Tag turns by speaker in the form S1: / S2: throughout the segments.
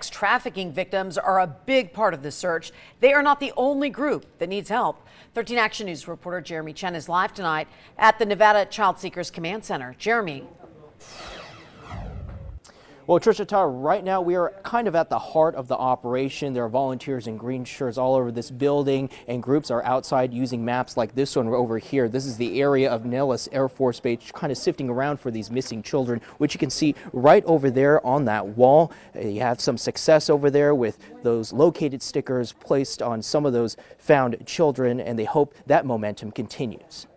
S1: sex trafficking victims are a big part of the search. They are not the only group that needs help. 13 Action News reporter Jeremy Chen is live tonight at the Nevada Child Seekers Command Center. Jeremy.
S2: Well, Tricia Tarr, right now we are kind of at the heart of the operation. There are volunteers in green shirts all over this building, and groups are outside using maps like this one over here. This is the area of Nellis Air Force Base, kind of sifting around for these missing children, which you can see right over there on that wall. You have some success over there with those located stickers placed on some of those found children, and they hope that momentum continues.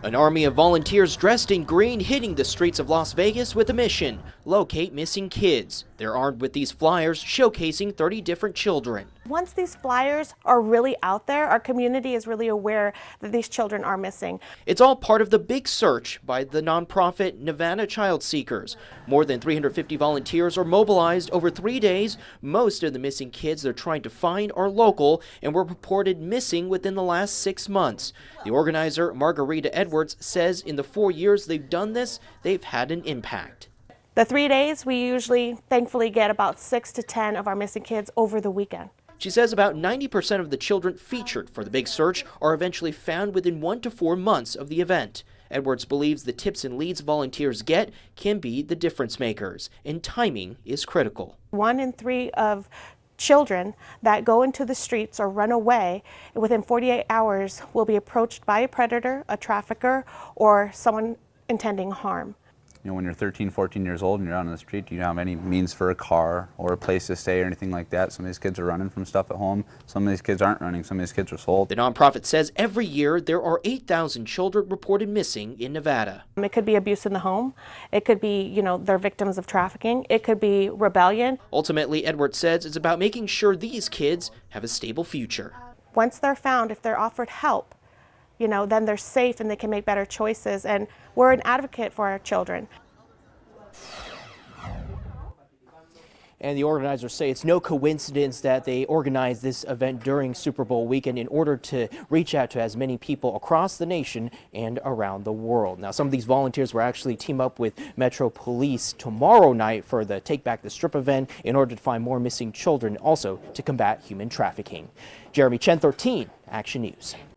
S2: An army of volunteers dressed in green hitting the streets of Las Vegas with a mission: locate missing kids. They're armed with these flyers showcasing 30 different children.
S3: Once these flyers are really out there, our community is really aware that these children are missing.
S2: It's all part of the big search by the nonprofit Nevada Child Seekers. More than 350 volunteers are mobilized over 3 days. Most of the missing kids they're trying to find are local and were reported missing within the last 6 months. The organizer, Margarita Edwards, says in the 4 years they've done this, they've had an impact.
S3: The 3 days, we usually, thankfully, get about 6 to 10 of our missing kids over the weekend.
S2: She says about 90% of the children featured for the big search are eventually found within 1 to 4 months of the event. Edwards believes the tips and leads volunteers get can be the difference makers, and timing is critical.
S3: 1 in 3 of children that go into the streets or run away within 48 hours will be approached by a predator, a trafficker, or someone intending harm.
S4: You know, when you're 13, 14 years old and you're out on the street, do you have any means for a car or a place to stay or anything like that? Some of these kids are running from stuff at home. Some of these kids aren't running. Some of these kids are sold.
S2: The nonprofit says every year there are 8,000 children reported missing in Nevada.
S3: It could be abuse in the home. It could be, they're victims of trafficking. It could be rebellion.
S2: Ultimately, Edwards says it's about making sure these kids have a stable future.
S3: Once they're found, if they're offered help, then they're safe and they can make better choices. And we're an advocate for our children.
S2: And the organizers say it's no coincidence that they organized this event during Super Bowl weekend in order to reach out to as many people across the nation and around the world. Now, some of these volunteers will actually team up with Metro Police tomorrow night for the Take Back the Strip event in order to find more missing children, also to combat human trafficking. Jeremy Chen, 13 Action News.